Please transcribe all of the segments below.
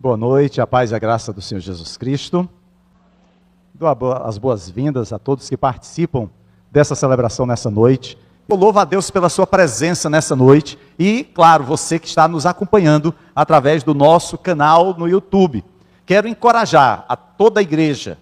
Boa noite, a paz e a graça do Senhor Jesus Cristo. Dou as boas-vindas a todos que participam dessa celebração nessa noite. Eu louvo a Deus pela sua presença nessa noite e, claro, você que está nos acompanhando através do nosso canal no YouTube. Quero encorajar a toda a igreja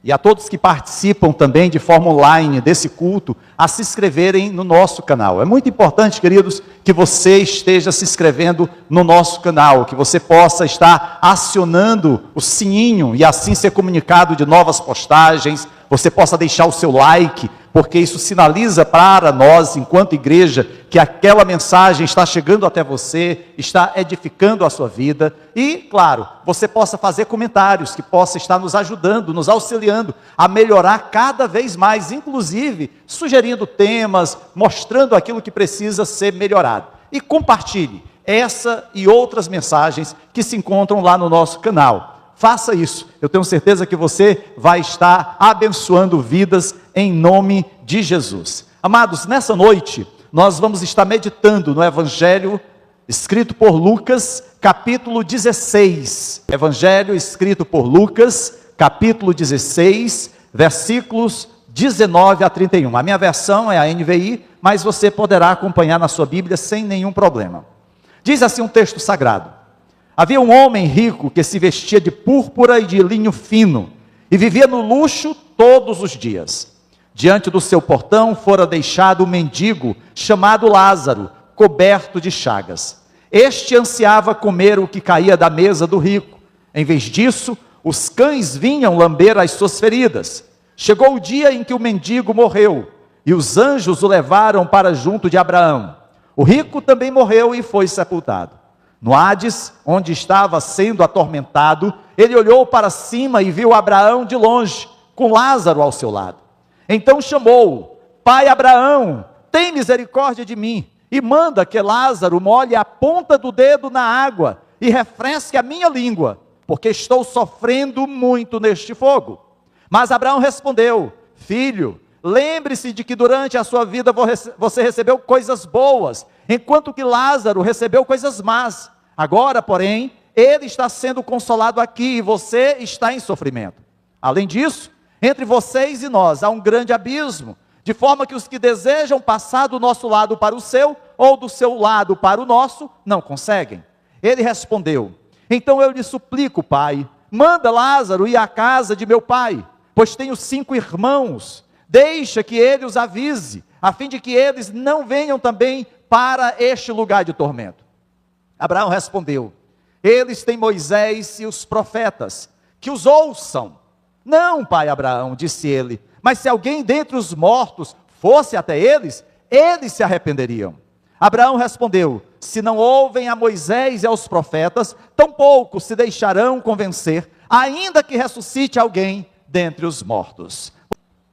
e a todos que participam também de forma online desse culto a se inscreverem no nosso canal. É muito importante, queridos, que você esteja se inscrevendo no nosso canal, que você possa estar acionando o sininho e assim ser comunicado de novas postagens, você possa deixar o seu like, porque isso sinaliza para nós, enquanto igreja, que aquela mensagem está chegando até você, está edificando a sua vida. E, claro, você possa fazer comentários, que possa estar nos ajudando, nos auxiliando a melhorar cada vez mais, inclusive sugerindo temas, mostrando aquilo que precisa ser melhorado. E compartilhe essa e outras mensagens que se encontram lá no nosso canal. Faça isso, eu tenho certeza que você vai estar abençoando vidas em nome de Jesus. Amados, nessa noite, nós vamos estar meditando no Evangelho escrito por Lucas, capítulo 16. Evangelho escrito por Lucas, capítulo 16, versículos 19 a 31. A minha versão é a NVI, mas você poderá acompanhar na sua Bíblia sem nenhum problema. Diz assim um texto sagrado: havia um homem rico que se vestia de púrpura e de linho fino, e vivia no luxo todos os dias. Diante do seu portão fora deixado um mendigo, chamado Lázaro, coberto de chagas. Este ansiava comer o que caía da mesa do rico. Em vez disso, os cães vinham lamber as suas feridas. Chegou o dia em que o mendigo morreu, e os anjos o levaram para junto de Abraão. O rico também morreu e foi sepultado. No Hades, onde estava sendo atormentado, ele olhou para cima e viu Abraão de longe, com Lázaro ao seu lado. Então chamou: Pai Abraão, tem misericórdia de mim, e manda que Lázaro molhe a ponta do dedo na água, e refresque a minha língua, porque estou sofrendo muito neste fogo. Mas Abraão respondeu: Filho, lembre-se de que durante a sua vida você recebeu coisas boas, enquanto que Lázaro recebeu coisas más. Agora, porém, ele está sendo consolado aqui e você está em sofrimento. Além disso, entre vocês e nós há um grande abismo, de forma que os que desejam passar do nosso lado para o seu, ou do seu lado para o nosso, não conseguem. Ele respondeu: Então eu lhe suplico, pai, manda Lázaro ir à casa de meu pai, pois tenho 5 irmãos. Deixa que ele os avise, a fim de que eles não venham também para este lugar de tormento. Abraão respondeu: Eles têm Moisés e os profetas, que os ouçam. Não, pai Abraão, disse ele, mas se alguém dentre os mortos fosse até eles, eles se arrependeriam. Abraão respondeu: Se não ouvem a Moisés e aos profetas, tampouco se deixarão convencer, ainda que ressuscite alguém dentre os mortos.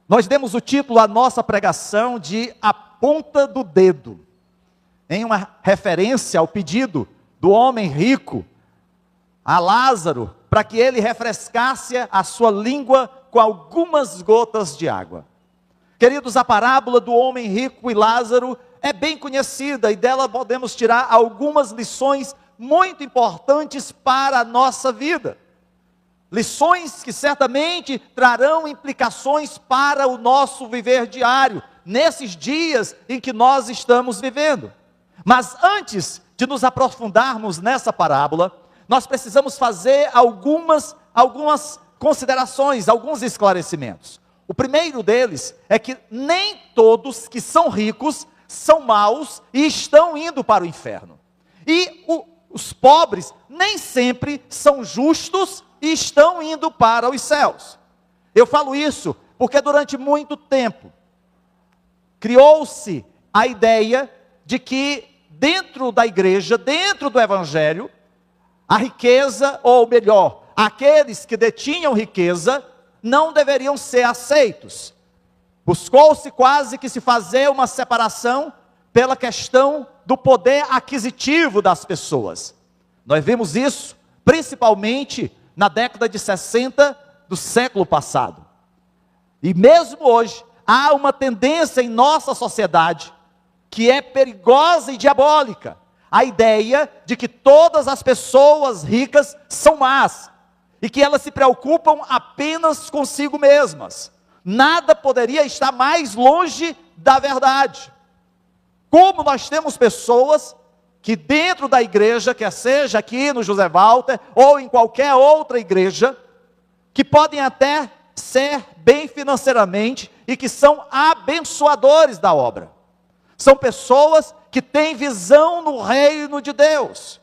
Nós demos o título à nossa pregação de A Ponta do Dedo, em uma referência ao pedido do homem rico a Lázaro, para que ele refrescasse a sua língua com algumas gotas de água. Queridos, a parábola do homem rico e Lázaro é bem conhecida, e dela podemos tirar algumas lições muito importantes para a nossa vida. Lições que certamente trarão implicações para o nosso viver diário, nesses dias em que nós estamos vivendo. Mas antes de nos aprofundarmos nessa parábola, nós precisamos fazer algumas considerações, alguns esclarecimentos. O primeiro deles é que nem todos que são ricos são maus e estão indo para o inferno. E os pobres nem sempre são justos e estão indo para os céus. Eu falo isso porque durante muito tempo criou-se a ideia de que dentro da igreja, dentro do evangelho, a riqueza, ou melhor, aqueles que detinham riqueza, não deveriam ser aceitos. Buscou-se quase que se fazer uma separação pela questão do poder aquisitivo das pessoas. Nós vimos isso principalmente na década de 60 do século passado. E mesmo hoje, há uma tendência em nossa sociedade que é perigosa e diabólica, A ideia de que todas as pessoas ricas são más e que elas se preocupam apenas consigo mesmas. Nada poderia estar mais longe da verdade. Como nós temos pessoas que dentro da igreja, quer seja aqui no José Walter ou em qualquer outra igreja, que podem até ser bem financeiramente e que são abençoadores da obra. São pessoas que têm visão no reino de Deus.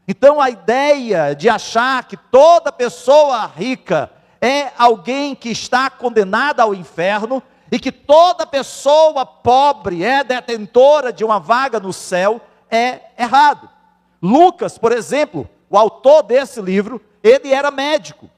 Então a ideia de achar que toda pessoa rica é alguém que está condenada ao inferno e que toda pessoa pobre é detentora de uma vaga no céu é errado. Lucas, por exemplo, o autor desse livro, ele era médico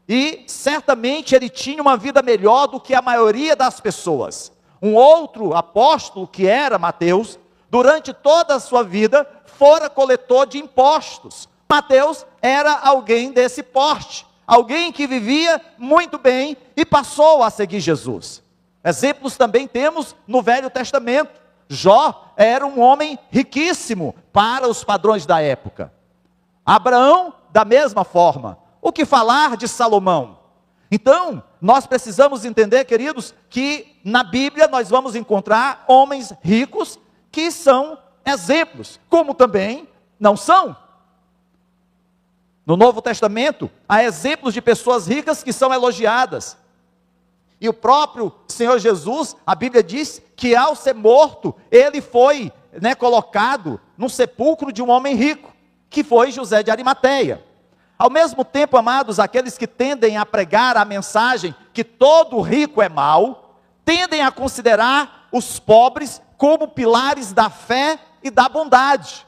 e certamente ele tinha uma vida melhor do que a maioria das pessoas. Um outro apóstolo, que era Mateus, durante toda a sua vida, fora coletor de impostos. Mateus era alguém desse porte, alguém que vivia muito bem e passou a seguir Jesus. Exemplos também temos no Velho Testamento. Jó era um homem riquíssimo para os padrões da época. Abraão, da mesma forma. O que falar de Salomão? Então, nós precisamos entender, queridos, que na Bíblia nós vamos encontrar homens ricos que são exemplos, como também não são. No Novo Testamento, há exemplos de pessoas ricas que são elogiadas. E o próprio Senhor Jesus, a Bíblia diz que ao ser morto, ele foi colocado no sepulcro de um homem rico, que foi José de Arimateia. Ao mesmo tempo, amados, aqueles que tendem a pregar a mensagem que todo rico é mau, tendem a considerar os pobres como pilares da fé e da bondade.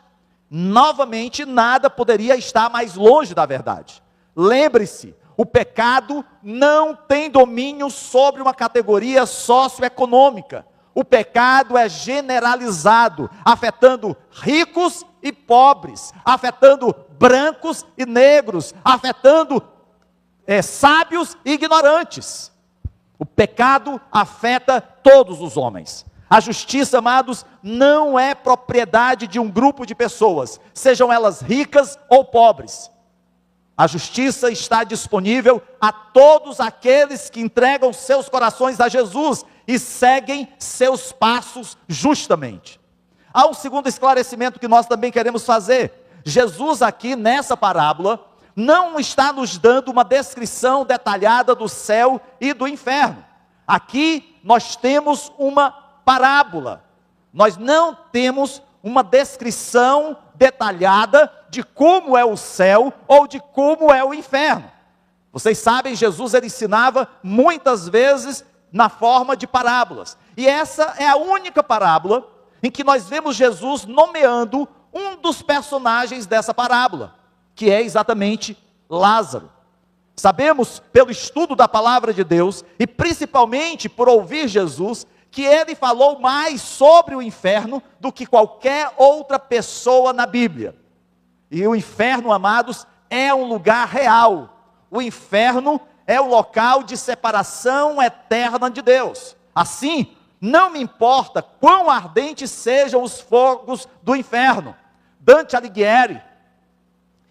Novamente, nada poderia estar mais longe da verdade. Lembre-se, o pecado não tem domínio sobre uma categoria socioeconômica. O pecado é generalizado, afetando ricos e pobres, afetando brancos e negros, afetando sábios e ignorantes. O pecado afeta todos os homens. A justiça, amados, não é propriedade de um grupo de pessoas, sejam elas ricas ou pobres. A justiça está disponível a todos aqueles que entregam seus corações a Jesus e seguem seus passos justamente. Há um segundo esclarecimento que nós também queremos fazer. Jesus aqui nessa parábola não está nos dando uma descrição detalhada do céu e do inferno. Aqui nós temos uma parábola. Nós não temos uma descrição detalhada de como é o céu ou de como é o inferno. Vocês sabem, Jesus ele ensinava muitas vezes na forma de parábolas. E essa é a única parábola em que nós vemos Jesus nomeando um dos personagens dessa parábola, que é exatamente Lázaro. Sabemos pelo estudo da palavra de Deus e principalmente por ouvir Jesus, que ele falou mais sobre o inferno do que qualquer outra pessoa na Bíblia. E o inferno, amados, é um lugar real. O inferno é um local de separação eterna de Deus. Assim, não me importa quão ardentes sejam os fogos do inferno. Dante Alighieri,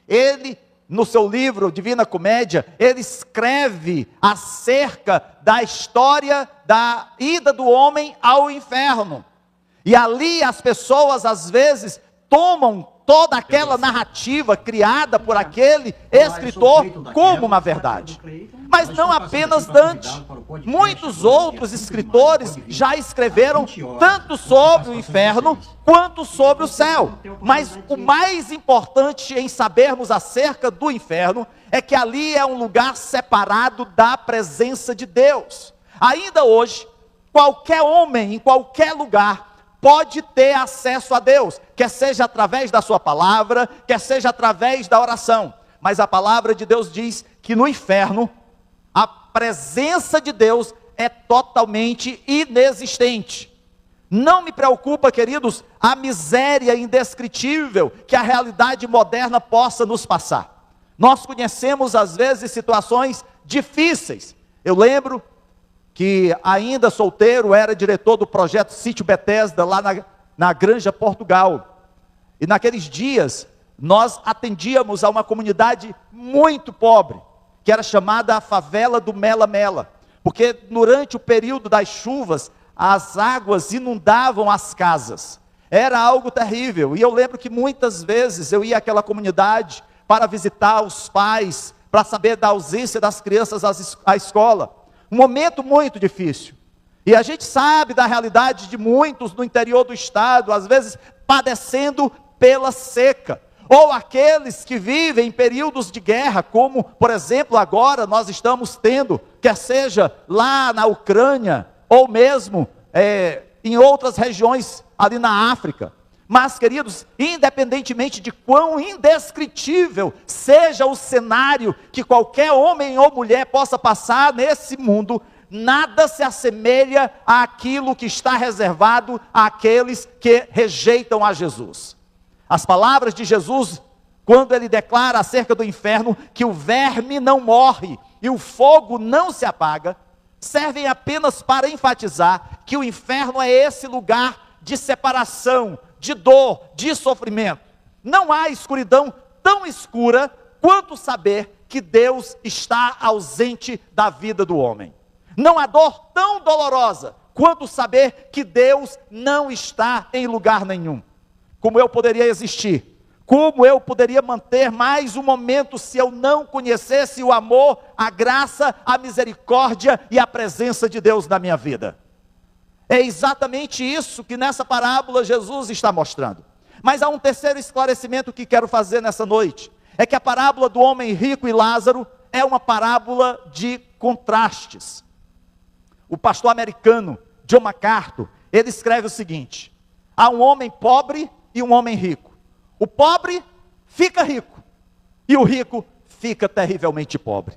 ele, no seu livro Divina Comédia, ele escreve acerca da história da ida do homem ao inferno. E ali as pessoas às vezes tomam toda aquela narrativa criada por aquele escritor como uma verdade. Mas não apenas Dante. Muitos outros escritores já escreveram tanto sobre o inferno quanto sobre o céu. Mas o mais importante em sabermos acerca do inferno é que ali é um lugar separado da presença de Deus. Ainda hoje, qualquer homem em qualquer lugar pode ter acesso a Deus, quer seja através da sua palavra, quer seja através da oração. Mas a palavra de Deus diz que no inferno, a presença de Deus é totalmente inexistente. Não me preocupa, queridos, a miséria indescritível que a realidade moderna possa nos passar. Nós conhecemos às vezes situações difíceis. Eu lembro que ainda solteiro, era diretor do projeto Sítio Betesda, lá na Granja, Portugal. E naqueles dias, nós atendíamos a uma comunidade muito pobre, que era chamada a favela do Mela Mela, porque durante o período das chuvas, as águas inundavam as casas. Era algo terrível, e eu lembro que muitas vezes eu ia àquela comunidade para visitar os pais, para saber da ausência das crianças à escola. Um momento muito difícil. E a gente sabe da realidade de muitos no interior do estado, às vezes padecendo pela seca. Ou aqueles que vivem em períodos de guerra, como, por exemplo, agora nós estamos tendo, quer seja lá na Ucrânia, ou mesmo em outras regiões ali na África. Mas, queridos, independentemente de quão indescritível seja o cenário que qualquer homem ou mulher possa passar nesse mundo, nada se assemelha àquilo que está reservado àqueles que rejeitam a Jesus. As palavras de Jesus, quando ele declara acerca do inferno, que o verme não morre e o fogo não se apaga, servem apenas para enfatizar que o inferno é esse lugar de separação, de dor, de sofrimento. Não há escuridão tão escura quanto saber que Deus está ausente da vida do homem. Não há dor tão dolorosa quanto saber que Deus não está em lugar nenhum. Como eu poderia existir? Como eu poderia manter mais um momento se eu não conhecesse o amor, a graça, a misericórdia e a presença de Deus na minha vida? É exatamente isso que nessa parábola Jesus está mostrando. Mas há um terceiro esclarecimento que quero fazer nessa noite. É que a parábola do homem rico e Lázaro é uma parábola de contrastes. O pastor americano John MacArthur, ele escreve o seguinte: há um homem pobre e um homem rico. O pobre fica rico e o rico fica terrivelmente pobre.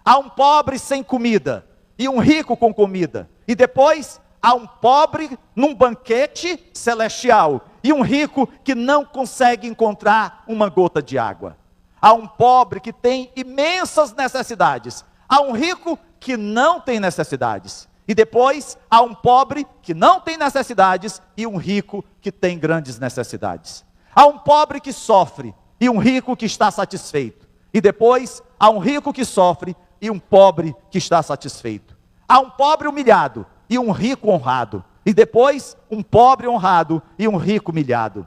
Há um pobre sem comida e um rico com comida. E depois há um pobre num banquete celestial e um rico que não consegue encontrar uma gota de água. Há um pobre que tem imensas necessidades. Há um rico que não tem necessidades. E depois há um pobre que não tem necessidades e um rico que tem grandes necessidades. Há um pobre que sofre e um rico que está satisfeito. E depois há um rico que sofre e um pobre que está satisfeito. Há um pobre humilhado e um rico honrado. E depois um pobre honrado e um rico humilhado.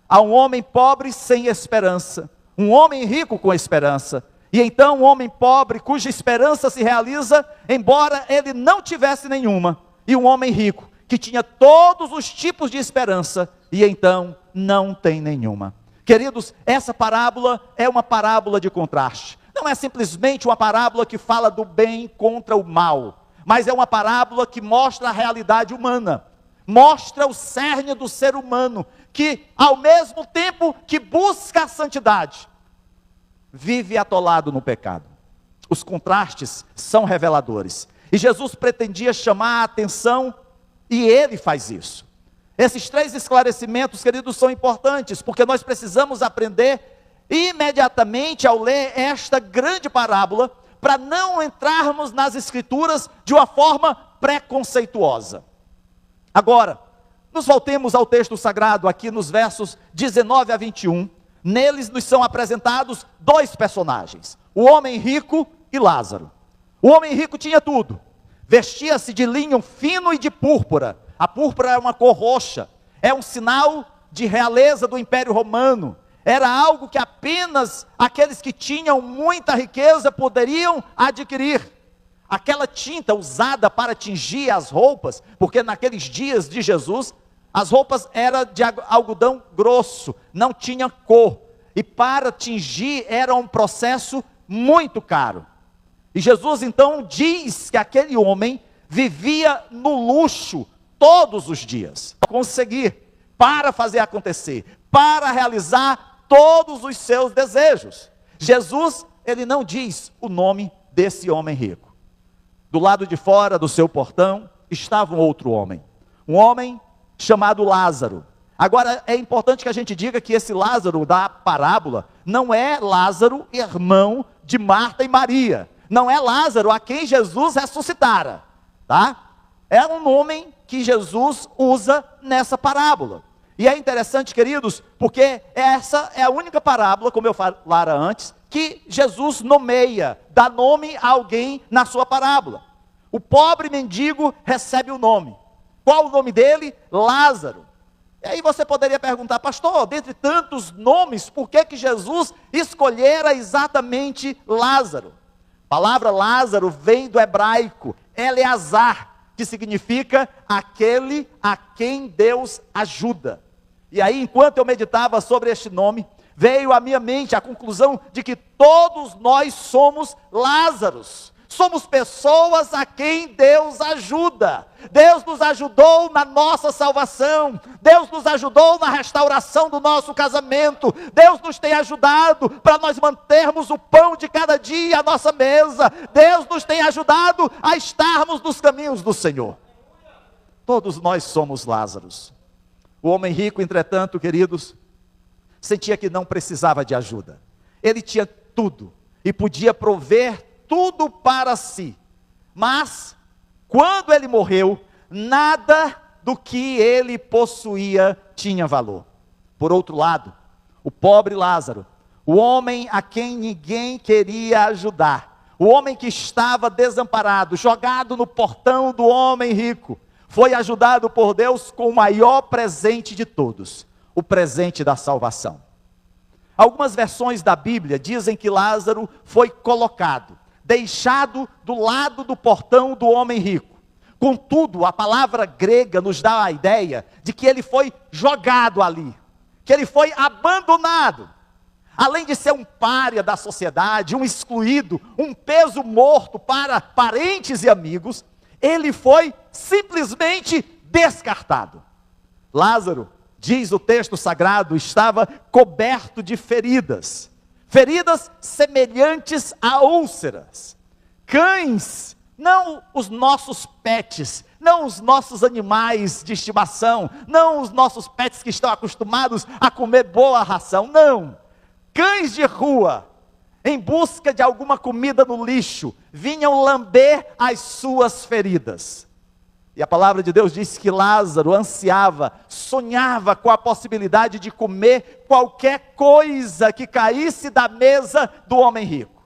Há um homem pobre sem esperança, um homem rico com esperança. E então um homem pobre cuja esperança se realiza, embora ele não tivesse nenhuma. E um homem rico que tinha todos os tipos de esperança e então não tem nenhuma. Queridos, essa parábola é uma parábola de contraste. Não é simplesmente uma parábola que fala do bem contra o mal, mas é uma parábola que mostra a realidade humana. Mostra o cerne do ser humano, que ao mesmo tempo que busca a santidade, vive atolado no pecado. Os contrastes são reveladores. E Jesus pretendia chamar a atenção, e ele faz isso. Esses três esclarecimentos, queridos, são importantes, porque nós precisamos aprender imediatamente ao ler esta grande parábola, para não entrarmos nas escrituras de uma forma preconceituosa. Agora, nos voltemos ao texto sagrado, aqui nos versos 19 a 21, neles nos são apresentados dois personagens, o homem rico e Lázaro. O homem rico tinha tudo, vestia-se de linho fino e de púrpura. A púrpura é uma cor roxa, é um sinal de realeza do Império Romano, era algo que apenas aqueles que tinham muita riqueza poderiam adquirir. Aquela tinta usada para tingir as roupas, porque naqueles dias de Jesus, as roupas eram de algodão grosso, não tinha cor, e para tingir era um processo muito caro. E Jesus então diz que aquele homem vivia no luxo todos os dias, para conseguir, para fazer acontecer, para realizar todos os seus desejos. Jesus, ele não diz o nome desse homem rico. Do lado de fora do seu portão estava um outro homem, um homem chamado Lázaro. Agora é importante que a gente diga que esse Lázaro da parábola não é Lázaro, irmão de Marta e Maria, não é Lázaro a quem Jesus ressuscitara, tá? É um nome que Jesus usa nessa parábola. E é interessante, queridos, porque essa é a única parábola, como eu falara antes, que Jesus nomeia, dá nome a alguém na sua parábola. O pobre mendigo recebe o nome. Qual o nome dele? Lázaro. E aí você poderia perguntar, pastor, dentre tantos nomes, por que Jesus escolhera exatamente Lázaro? A palavra Lázaro vem do hebraico, Eleazar, que significa aquele a quem Deus ajuda. E aí, enquanto eu meditava sobre este nome, veio à minha mente a conclusão de que todos nós somos Lázaros. Somos pessoas a quem Deus ajuda. Deus nos ajudou na nossa salvação. Deus nos ajudou na restauração do nosso casamento. Deus nos tem ajudado para nós mantermos o pão de cada dia à nossa mesa. Deus nos tem ajudado a estarmos nos caminhos do Senhor. Todos nós somos Lázaros. O homem rico, entretanto, queridos, sentia que não precisava de ajuda. Ele tinha tudo e podia prover tudo para si, mas quando ele morreu, nada do que ele possuía tinha valor. Por outro lado, o pobre Lázaro, o homem a quem ninguém queria ajudar, o homem que estava desamparado, jogado no portão do homem rico, foi ajudado por Deus com o maior presente de todos, o presente da salvação. Algumas versões da Bíblia dizem que Lázaro foi colocado, deixado do lado do portão do homem rico. Contudo, a palavra grega nos dá a ideia de que ele foi jogado ali, que ele foi abandonado. Além de ser um pária da sociedade, um excluído, um peso morto para parentes e amigos, ele foi simplesmente descartado. Lázaro, diz o texto sagrado, estava coberto de feridas. Feridas semelhantes a úlceras. Cães, não os nossos pets, não os nossos animais de estimação, não os nossos pets que estão acostumados a comer boa ração, não. Cães de rua, em busca de alguma comida no lixo, vinham lamber as suas feridas. E a palavra de Deus diz que Lázaro ansiava, sonhava com a possibilidade de comer qualquer coisa que caísse da mesa do homem rico.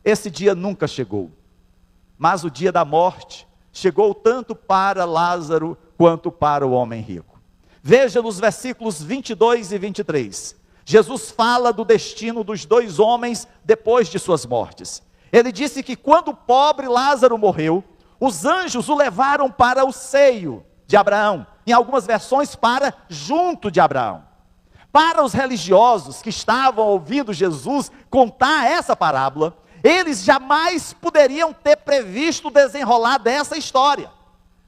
Esse dia nunca chegou, mas o dia da morte chegou tanto para Lázaro quanto para o homem rico. Veja nos versículos 22 e 23, Jesus fala do destino dos dois homens depois de suas mortes. Ele disse que quando o pobre Lázaro morreu, os anjos o levaram para o seio de Abraão, em algumas versões para junto de Abraão. Para os religiosos que estavam ouvindo Jesus contar essa parábola, eles jamais poderiam ter previsto o desenrolar dessa história.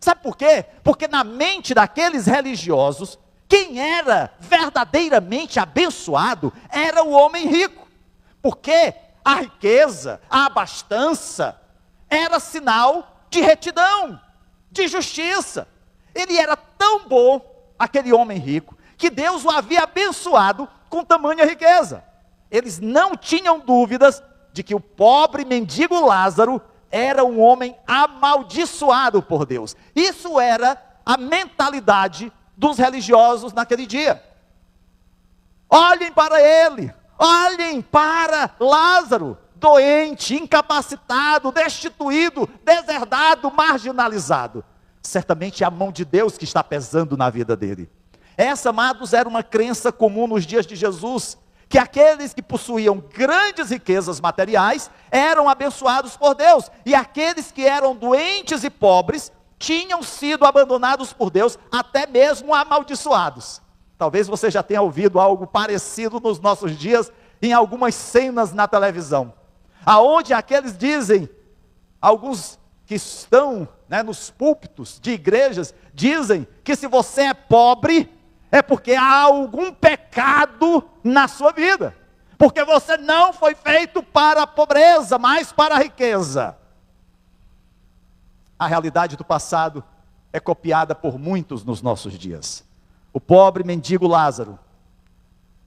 Sabe por quê? Porque na mente daqueles religiosos, quem era verdadeiramente abençoado era o homem rico. Porque a riqueza, a abastança, era sinal de retidão, de justiça. Ele era tão bom, aquele homem rico, que Deus o havia abençoado com tamanha riqueza. Eles não tinham dúvidas de que o pobre mendigo Lázaro era um homem amaldiçoado por Deus. Isso era a mentalidade dos religiosos naquele dia. Olhem para ele, olhem para Lázaro, doente, incapacitado, destituído, deserdado, marginalizado. Certamente é a mão de Deus que está pesando na vida dele. Essa, amados, era uma crença comum nos dias de Jesus, que aqueles que possuíam grandes riquezas materiais eram abençoados por Deus, e aqueles que eram doentes e pobres tinham sido abandonados por Deus, até mesmo amaldiçoados. Talvez você já tenha ouvido algo parecido nos nossos dias, em algumas cenas na televisão, aonde aqueles dizem, alguns que estão nos púlpitos de igrejas, dizem que se você é pobre, é porque há algum pecado na sua vida, porque você não foi feito para a pobreza, mas para a riqueza. A realidade do passado é copiada por muitos nos nossos dias. O pobre mendigo Lázaro,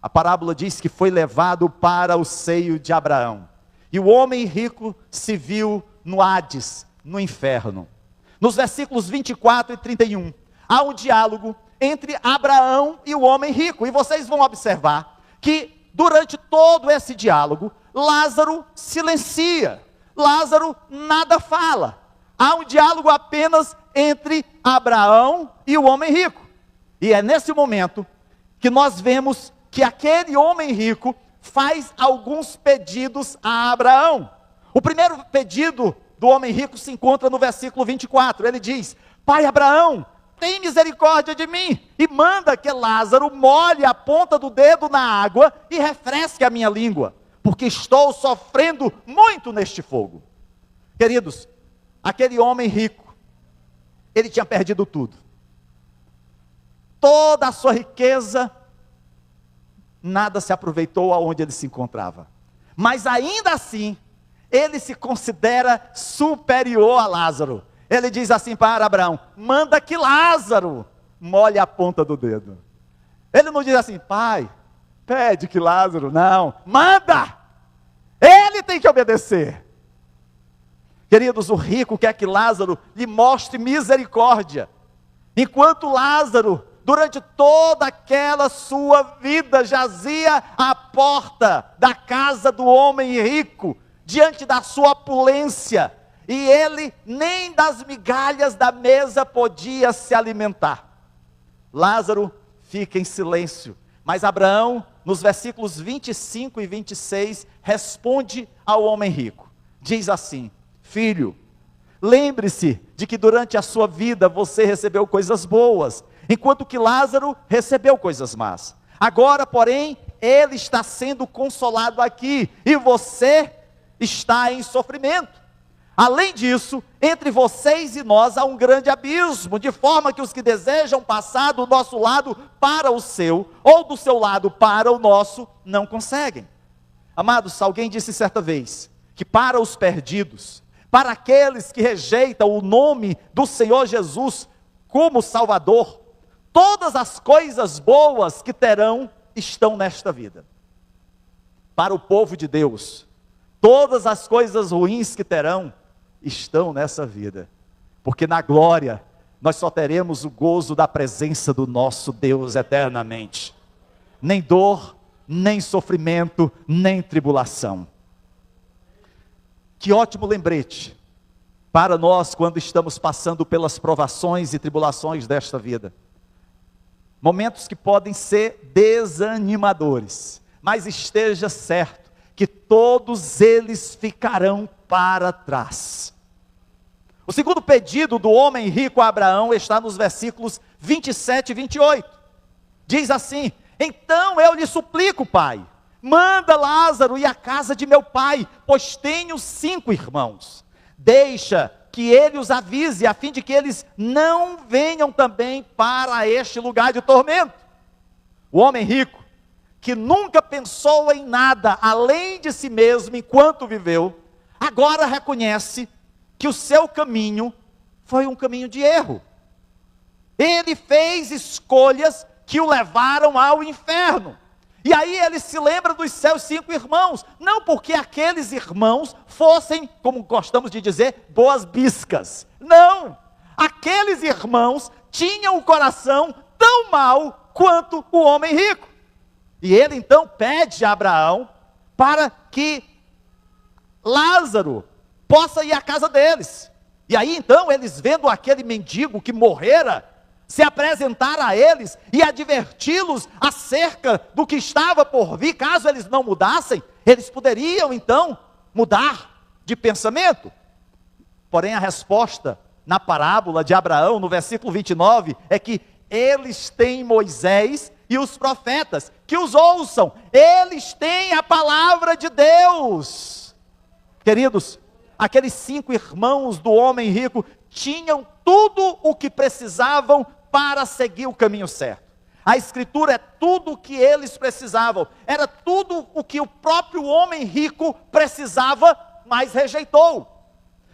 a parábola diz que foi levado para o seio de Abraão, e o homem rico se viu no Hades, no inferno. Nos versículos 24 e 31, há um diálogo entre Abraão e o homem rico. E vocês vão observar que durante todo esse diálogo, Lázaro silencia, Lázaro nada fala. Há um diálogo apenas entre Abraão e o homem rico. E é nesse momento que nós vemos que aquele homem rico faz alguns pedidos a Abraão. O primeiro pedido do homem rico se encontra no versículo 24. Ele diz: pai Abraão, tem misericórdia de mim e manda que Lázaro molhe a ponta do dedo na água e refresque a minha língua, porque estou sofrendo muito neste fogo. Queridos, aquele homem rico, ele tinha perdido tudo. Toda a sua riqueza, nada se aproveitou aonde ele se encontrava. Mas ainda assim, ele se considera superior a Lázaro. Ele diz assim para Abraão: manda que Lázaro molhe a ponta do dedo. Ele não diz assim: pai, pede que Lázaro, não, manda! Ele tem que obedecer. Queridos, o rico quer que Lázaro lhe mostre misericórdia, enquanto Lázaro, durante toda aquela sua vida, jazia à porta da casa do homem rico, diante da sua opulência, e ele nem das migalhas da mesa podia se alimentar. Lázaro fica em silêncio, mas Abraão, nos versículos 25 e 26, responde ao homem rico. Diz assim: filho, lembre-se de que durante a sua vida você recebeu coisas boas, enquanto que Lázaro recebeu coisas más. Agora, porém, ele está sendo consolado aqui, e você está em sofrimento. Além disso, entre vocês e nós há um grande abismo, de forma que os que desejam passar do nosso lado para o seu, ou do seu lado para o nosso, não conseguem. Amados, alguém disse certa vez, que para os perdidos, para aqueles que rejeitam o nome do Senhor Jesus como Salvador, todas as coisas boas que terão estão nesta vida. Para o povo de Deus, todas as coisas ruins que terão estão nessa vida, porque na glória nós só teremos o gozo da presença do nosso Deus eternamente. Nem dor, nem sofrimento, nem tribulação. Que ótimo lembrete para nós quando estamos passando pelas provações e tribulações desta vida. Momentos que podem ser desanimadores, mas esteja certo que todos eles ficarão para trás. O segundo pedido do homem rico a Abraão está nos versículos 27 e 28. Diz assim: então eu lhe suplico, pai, manda Lázaro ir à casa de meu pai, pois tenho 5 irmãos. Deixa que ele os avise, a fim de que eles não venham também para este lugar de tormento. O homem rico, que nunca pensou em nada além de si mesmo enquanto viveu, agora reconhece que o seu caminho foi um caminho de erro. Ele fez escolhas que o levaram ao inferno. E aí ele se lembra dos seus 5 irmãos, não porque aqueles irmãos fossem, como gostamos de dizer, boas biscas. Não, aqueles irmãos tinham o coração tão mau quanto o homem rico. E ele então pede a Abraão para que Lázaro possa ir à casa deles. E aí então eles, vendo aquele mendigo que morrera, se apresentar a eles e adverti-los acerca do que estava por vir. Caso eles não mudassem, eles poderiam então mudar de pensamento. Porém a resposta na parábola de Abraão, no versículo 29, é que eles têm Moisés e os profetas, que os ouçam, eles têm a palavra de Deus. Queridos, aqueles 5 irmãos do homem rico tinham tudo o que precisavam para seguir o caminho certo. A escritura é tudo o que eles precisavam, era tudo o que o próprio homem rico precisava, mas rejeitou.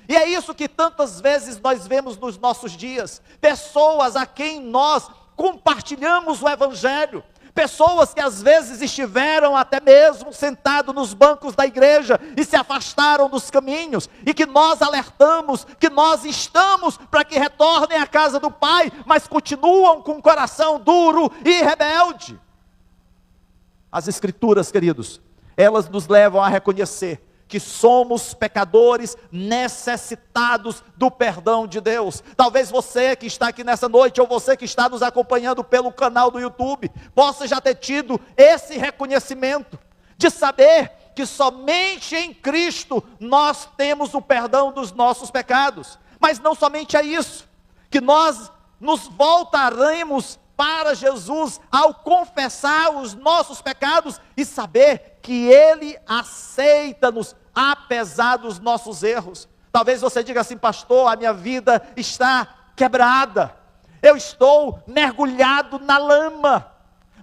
E é isso que tantas vezes nós vemos nos nossos dias, pessoas a quem nós compartilhamos o evangelho, Pessoas que às vezes estiveram até mesmo sentados nos bancos da igreja e se afastaram dos caminhos, e que nós alertamos, que nós instamos para que retornem à casa do Pai, mas continuam com o coração duro e rebelde. As Escrituras, queridos, elas nos levam a reconhecer que somos pecadores necessitados do perdão de Deus. Talvez você que está aqui nessa noite, ou você que está nos acompanhando pelo canal do YouTube, possa já ter tido esse reconhecimento, de saber que somente em Cristo nós temos o perdão dos nossos pecados. Mas não somente é isso, que nós nos voltaremos para Jesus ao confessar os nossos pecados e saber que Ele aceita-nos apesar dos nossos erros. Talvez você diga assim: pastor, a minha vida está quebrada, eu estou mergulhado na lama.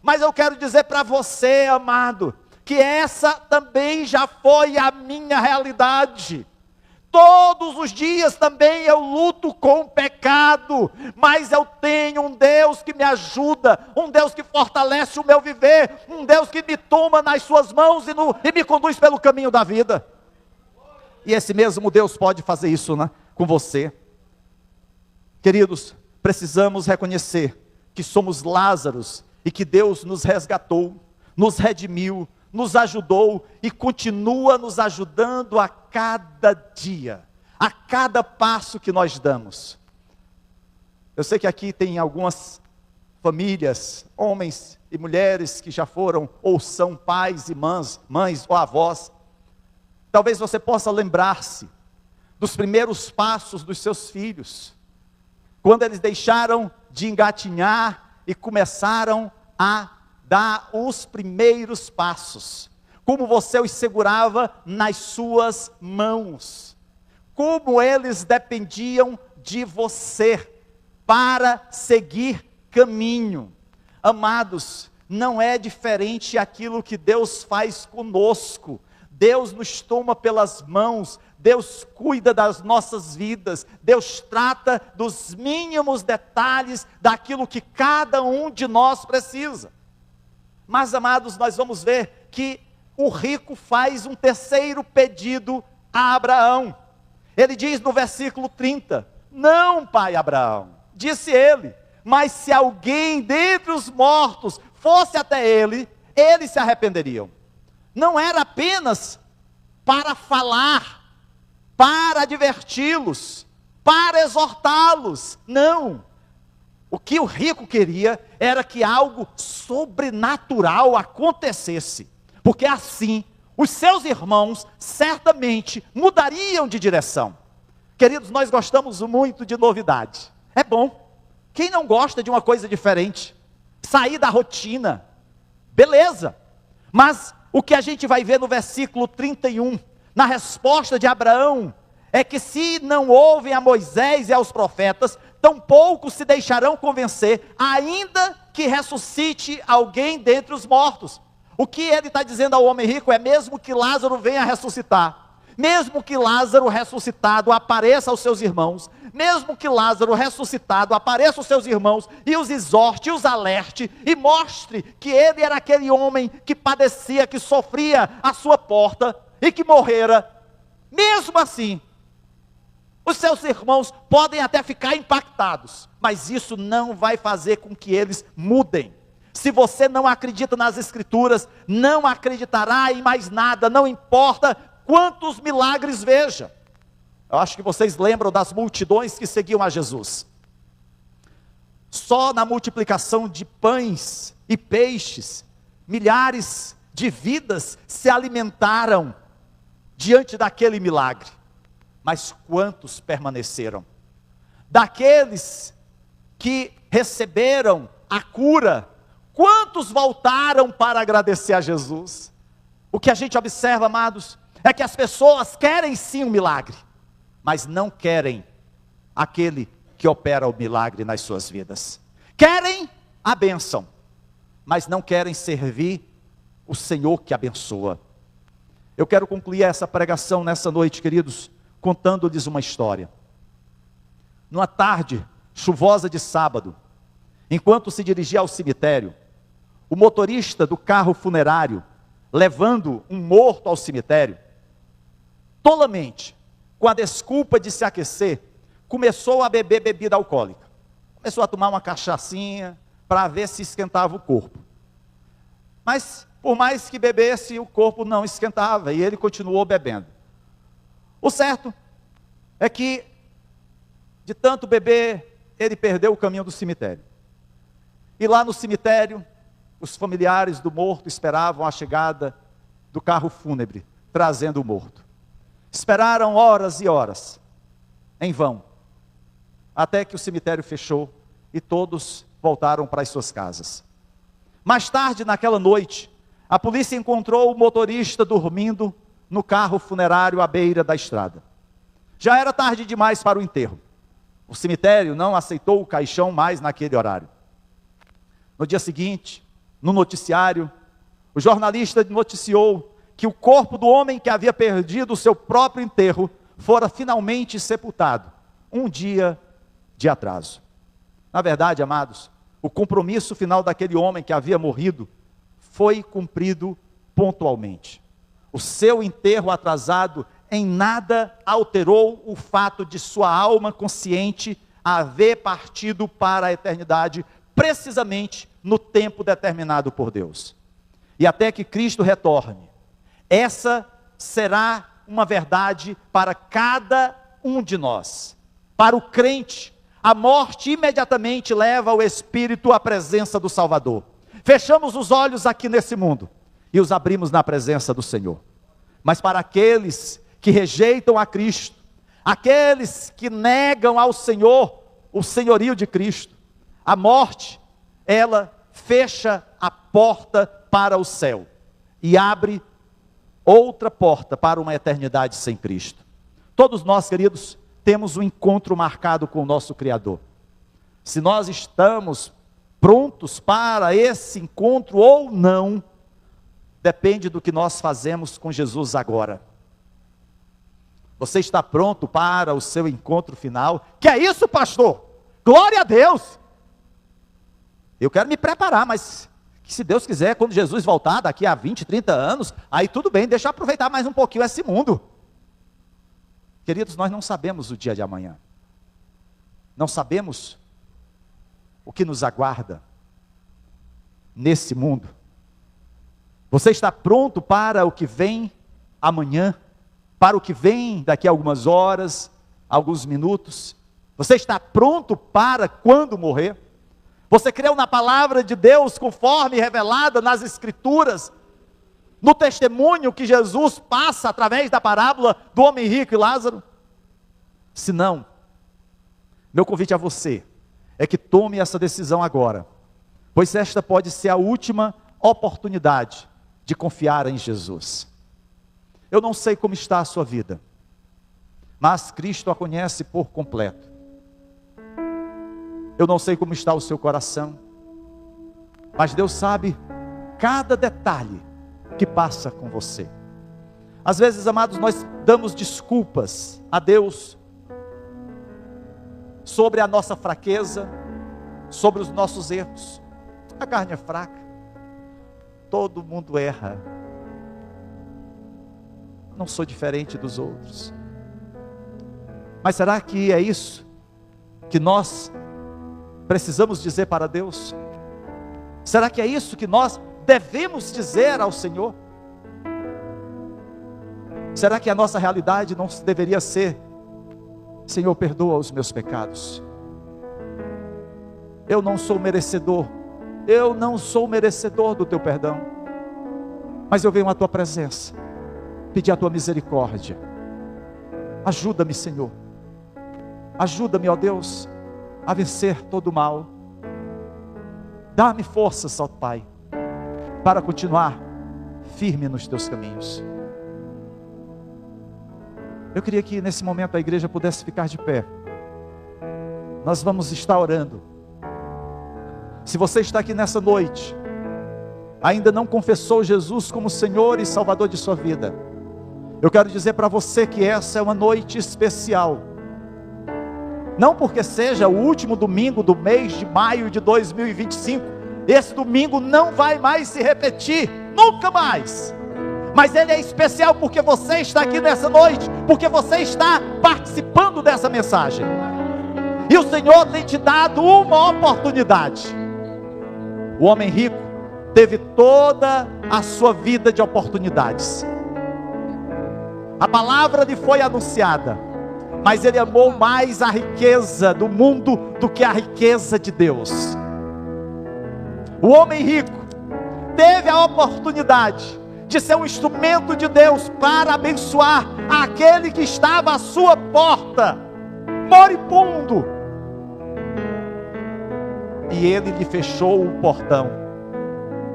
Mas eu quero dizer para você, amado, que essa também já foi a minha realidade. Todos os dias também eu luto com o pecado, mas eu tenho um Deus que me ajuda, um Deus que fortalece o meu viver, um Deus que me toma nas suas mãos e me conduz pelo caminho da vida. E esse mesmo Deus pode fazer isso, né, com você. Queridos, precisamos reconhecer que somos Lázaros e que Deus nos resgatou, nos redimiu, nos ajudou e continua nos ajudando a cada dia, a cada passo que nós damos. Eu sei que aqui tem algumas famílias, homens e mulheres que já foram ou são pais e mães ou avós. Talvez você possa lembrar-se dos primeiros passos dos seus filhos, quando eles deixaram de engatinhar e começaram a dar os primeiros passos. Como você os segurava nas suas mãos, como eles dependiam de você para seguir caminho. Amados, não é diferente aquilo que Deus faz conosco. Deus nos toma pelas mãos, Deus cuida das nossas vidas, Deus trata dos mínimos detalhes daquilo que cada um de nós precisa. Mas, amados, nós vamos ver que o rico faz um terceiro pedido a Abraão. Ele diz no versículo 30, não, pai Abraão, disse ele, mas se alguém dentre os mortos fosse até ele, eles se arrependeriam. Não era apenas para falar, para adverti-los, para exortá-los, não. O que o rico queria era que algo sobrenatural acontecesse, porque assim os seus irmãos certamente mudariam de direção. Queridos, nós gostamos muito de novidade, é bom. Quem não gosta de uma coisa diferente? Sair da rotina, beleza. Mas o que a gente vai ver no versículo 31, na resposta de Abraão, é que se não ouvem a Moisés e aos profetas, tampouco se deixarão convencer, ainda que ressuscite alguém dentre os mortos. O que ele está dizendo ao homem rico é: mesmo que Lázaro venha ressuscitar, mesmo que Lázaro ressuscitado apareça aos seus irmãos, mesmo que Lázaro ressuscitado apareça aos seus irmãos e os exorte, os alerte e mostre que ele era aquele homem que padecia, que sofria à sua porta e que morrera, mesmo assim, os seus irmãos podem até ficar impactados, mas isso não vai fazer com que eles mudem. Se você não acredita nas Escrituras, não acreditará em mais nada, não importa quantos milagres veja. Eu acho que vocês lembram das multidões que seguiam a Jesus. Só na multiplicação de pães e peixes, milhares de vidas se alimentaram diante daquele milagre. Mas quantos permaneceram? Daqueles que receberam a cura, quantos voltaram para agradecer a Jesus? O que a gente observa, amados, é que as pessoas querem sim um milagre, mas não querem aquele que opera o milagre nas suas vidas. Querem a bênção, mas não querem servir o Senhor que abençoa. Eu quero concluir essa pregação nessa noite, queridos, contando-lhes uma história. Numa tarde chuvosa de sábado, enquanto se dirigia ao cemitério, o motorista do carro funerário, levando um morto ao cemitério, tolamente, com a desculpa de se aquecer, começou a beber bebida alcoólica. Começou a tomar uma cachaçinha para ver se esquentava o corpo. Mas, por mais que bebesse, o corpo não esquentava e ele continuou bebendo. O certo é que, de tanto beber, ele perdeu o caminho do cemitério. E lá no cemitério, os familiares do morto esperavam a chegada do carro fúnebre, trazendo o morto. Esperaram horas e horas, em vão, até que o cemitério fechou e todos voltaram para as suas casas. Mais tarde, naquela noite, a polícia encontrou o motorista dormindo no carro funerário à beira da estrada. Já era tarde demais para o enterro. O cemitério não aceitou o caixão mais naquele horário. No dia seguinte, no noticiário, o jornalista noticiou que o corpo do homem que havia perdido o seu próprio enterro fora finalmente sepultado, um dia de atraso. Na verdade, amados, o compromisso final daquele homem que havia morrido foi cumprido pontualmente. O seu enterro atrasado em nada alterou o fato de sua alma consciente haver partido para a eternidade, precisamente no tempo determinado por Deus. E até que Cristo retorne, essa será uma verdade para cada um de nós. Para o crente, a morte imediatamente leva o espírito à presença do Salvador. Fechamos os olhos aqui nesse mundo e os abrimos na presença do Senhor. Mas para aqueles que rejeitam a Cristo, aqueles que negam ao Senhor o senhorio de Cristo, a morte, ela fecha a porta para o céu e abre outra porta para uma eternidade sem Cristo. Todos nós, queridos, temos um encontro marcado com o nosso Criador. Se nós estamos prontos para esse encontro ou não, depende do que nós fazemos com Jesus agora. Você está pronto para o seu encontro final? Que é isso, pastor? Glória a Deus! Eu quero me preparar, mas que se Deus quiser, quando Jesus voltar daqui a 20, 30 anos, aí tudo bem, deixa eu aproveitar mais um pouquinho esse mundo. Queridos, nós não sabemos o dia de amanhã. Não sabemos o que nos aguarda nesse mundo. Você está pronto para o que vem amanhã? Para o que vem daqui a algumas horas, alguns minutos? Você está pronto para quando morrer? Você creu na palavra de Deus conforme revelada nas Escrituras, no testemunho que Jesus passa através da parábola do homem rico e Lázaro? Se não, meu convite a você é que tome essa decisão agora, pois esta pode ser a última oportunidade de confiar em Jesus. Eu não sei como está a sua vida, mas Cristo a conhece por completo. Eu não sei como está o seu coração, mas Deus sabe cada detalhe que passa com você. Às vezes, amados, nós damos desculpas a Deus sobre a nossa fraqueza, sobre os nossos erros. A carne é fraca, todo mundo erra, não sou diferente dos outros. Mas será que é isso que nós precisamos dizer para Deus? Será que é isso que nós devemos dizer ao Senhor? Será que a nossa realidade não deveria ser: Senhor, perdoa os meus pecados, eu não sou merecedor, eu não sou merecedor do teu perdão, mas eu venho à tua presença, pedir a tua misericórdia, ajuda-me, Senhor, ajuda-me, ó Deus, a vencer todo o mal, dá-me forças, ó Pai, para continuar firme nos teus caminhos. Eu queria que nesse momento a igreja pudesse ficar de pé. Nós vamos estar orando. Se você está aqui nessa noite, ainda não confessou Jesus como Senhor e Salvador de sua vida, eu quero dizer para você que essa é uma noite especial. Não porque seja o último domingo do mês de maio de 2025, esse domingo não vai mais se repetir, nunca mais. Mas ele é especial porque você está aqui nessa noite, porque você está participando dessa mensagem. E o Senhor tem te dado uma oportunidade. O homem rico teve toda a sua vida de oportunidades. A palavra lhe foi anunciada, mas ele amou mais a riqueza do mundo do que a riqueza de Deus. O homem rico teve a oportunidade de ser um instrumento de Deus para abençoar aquele que estava à sua porta, moribundo. E ele lhe fechou o portão,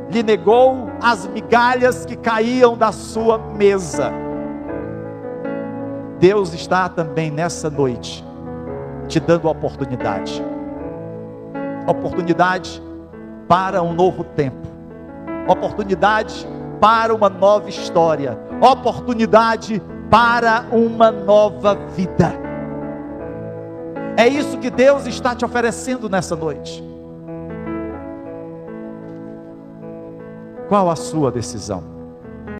lhe negou as migalhas que caíam da sua mesa. Deus está também nessa noite te dando oportunidade para um novo tempo, oportunidade para uma nova história, oportunidade para uma nova vida. É isso que Deus está te oferecendo nessa noite. Qual a sua decisão?